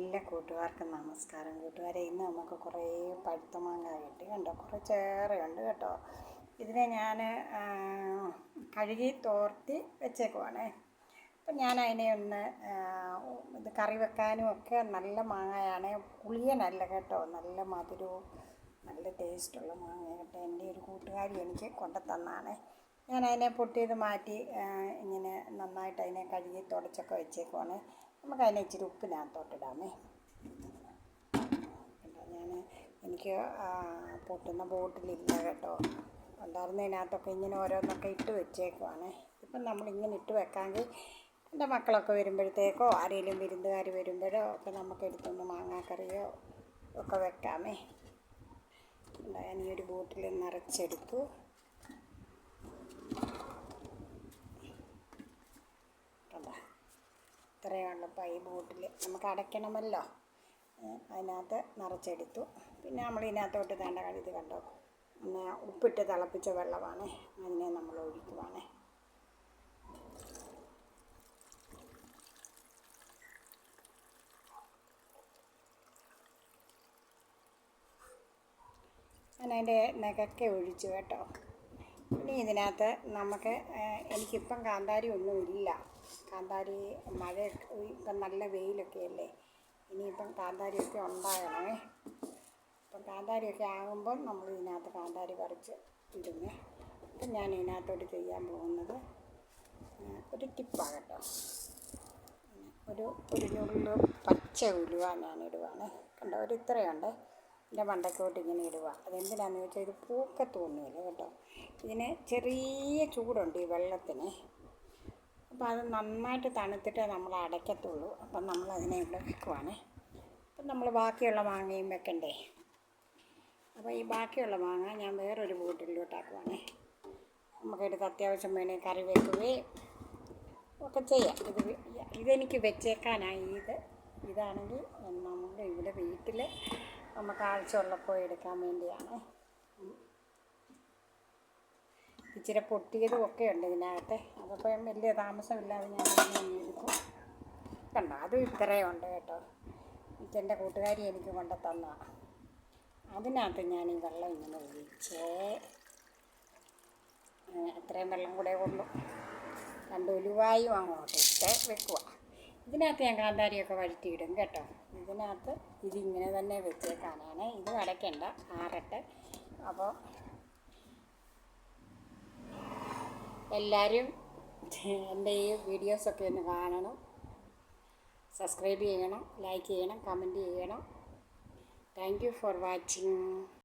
എല്ലാ കൂട്ടുകാർക്കും നമസ്കാരം. കൂട്ടുകാരെ, ഇന്ന് നമുക്ക് കുറേ പഴുത്ത മാങ്ങ കിട്ടി കണ്ടോ, കുറച്ചേറെയുണ്ട് കേട്ടോ. ഇതിനെ ഞാൻ കഴുകി തോർത്തി വെച്ചേക്കുവാണേ. അപ്പം ഞാൻ അതിനെ ഒന്ന് ഇത് കറി വെക്കാനും ഒക്കെ നല്ല മാങ്ങയാണ്, പുളിയനല്ല കേട്ടോ, നല്ല മധുരവും നല്ല ടേസ്റ്റുള്ള മാങ്ങ കേട്ടോ. എൻ്റെ ഒരു കൂട്ടുകാരി എനിക്ക് കൊണ്ടുതന്നാണ്. ഞാൻ അതിനെ പൊട്ടിയത് മാറ്റി ഇങ്ങനെ നന്നായിട്ട് അതിനെ കഴുകി തുടച്ചൊക്കെ വെച്ചേക്കുവാണ്. നമുക്ക് അതിനെ ഇച്ചിരി ഉപ്പിനകത്തോട്ടിടാമേ. എനിക്ക് പൊട്ടുന്ന ബോട്ടിലില്ല കേട്ടോ, ഉണ്ടായിരുന്നതിനകത്തൊക്കെ ഇങ്ങനെ ഓരോന്നൊക്കെ ഇട്ട് വെച്ചേക്കുവാണ്. ഇപ്പം നമ്മളിങ്ങനെ ഇട്ട് വെക്കാമെങ്കിൽ എൻ്റെ മക്കളൊക്കെ വരുമ്പോഴത്തേക്കോ ആരെങ്കിലും വിരുന്നുകാർ വരുമ്പോഴോ ഒക്കെ നമുക്ക് എടുത്തൊന്ന് മാങ്ങാക്കറിയോ ഒക്കെ വെക്കാമേ. ഞാൻ ഈ ഒരു ബോട്ടിൽ നിറച്ചെടുത്തു. ഇത്രയുള്ളപ്പോൾ ഈ ബോട്ടിൽ നമുക്ക് അടയ്ക്കണമല്ലോ, അതിനകത്ത് നിറച്ചെടുത്തു. പിന്നെ നമ്മൾ ഇതിനകത്തോട്ട് വേണ്ട ഇത് കണ്ടോ, പിന്നെ ഉപ്പിട്ട് തിളപ്പിച്ച വെള്ളമാണ്, അതിനെ നമ്മൾ ഒഴിക്കുവാണ്. ഞാനതിൻ്റെ നെകക്കെ ഒഴിച്ചു കേട്ടോ. ഇനി ഇതിനകത്ത് നമുക്ക് എനിക്കിപ്പം കാന്താരി ഒന്നുമില്ല. കാന്താരി മഴ ഇപ്പം നല്ല വെയിലൊക്കെ അല്ലേ, ഇനിയിപ്പം കാന്താരിയൊക്കെ ഉണ്ടാകണമേ. അപ്പം കാന്താരിയൊക്കെ ആകുമ്പം നമ്മൾ ഇതിനകത്ത് കാന്താരി പറിച്ച് ഇടുന്നേ. അപ്പം ഞാൻ ഇതിനകത്തോട്ട് ചെയ്യാൻ പോകുന്നത് ഒരു ടിപ്പാണ് കേട്ടോ. ഒരു നുള്ളു പച്ച ഉലുവ ഞാൻ ഇടുവാണ് കണ്ടോ, ഒരു ഇത്രയുണ്ട്. എൻ്റെ മണ്ടക്കോട്ട് ഇങ്ങനെ ഇടുക. അതെന്തിനാന്ന് ചോദിച്ചാൽ ഇത് പൂക്കത്തൊന്നുമില്ല കേട്ടോ. ഇതിന് ചെറിയ ചൂടുണ്ട് ഈ വെള്ളത്തിന്. അപ്പോൾ അത് നന്നായിട്ട് തണുത്തിട്ടേ നമ്മൾ അടയ്ക്കത്തുള്ളൂ. അപ്പം നമ്മളതിനെ ഇവിടെ വെക്കുവാണ്. അപ്പം നമ്മൾ ബാക്കിയുള്ള മാങ്ങയും വെക്കണ്ടേ. അപ്പോൾ ഈ ബാക്കിയുള്ള മാങ്ങ ഞാൻ വേറൊരു ബോട്ടിലോട്ടാക്കുവാണ്. നമുക്കെടുത്ത് അത്യാവശ്യം വേണേൽ കറി വെക്കുകയും ഒക്കെ ചെയ്യാം. ഇതെനിക്ക് വെച്ചേക്കാനായി. ഇതാണെങ്കിൽ നമ്മൾ ഇവിടെ വീട്ടിൽ നമുക്ക് ആവശ്യമുള്ളപ്പോൾ എടുക്കാൻ വേണ്ടിയാണ്. ഇച്ചിരി പൊട്ടിയതും ഒക്കെ ഉണ്ട് ഇതിനകത്ത്. അതപ്പം വലിയ താമസമില്ലാതെ ഞാൻ എടുക്കും കണ്ടോ. അതും ഇത്രയും ഉണ്ട് കേട്ടോ. എൻ്റെ കൂട്ടുകാരി എനിക്ക് കൊണ്ട് തന്നതാണ്. അതിനകത്ത് ഞാൻ ഈ വെള്ളം ഇങ്ങനെ ഒഴിച്ച് അത്രയും വെള്ളം കൂടെ ഉള്ളൂ. 2 ഉലുവായും അങ്ങോട്ട് ഇട്ട് വെക്കുക. ഇതിനകത്ത് ഞാൻ കാന്താരിയൊക്കെ വഴറ്റിയിടും കേട്ടോ. ഇതിനകത്ത് ഇതിങ്ങനെ തന്നെ വെച്ചേക്കാനാണ്. ഇത് അടയ്ക്കണ്ട, ആറട്ടെ. അപ്പോൾ എല്ലാവരും എൻ്റെ ഈ വീഡിയോസൊക്കെ ഒന്ന് കാണണം, സബ്സ്ക്രൈബ് ചെയ്യണം, ലൈക്ക് ചെയ്യണം, കമൻറ്റ് ചെയ്യണം. Thank you for watching.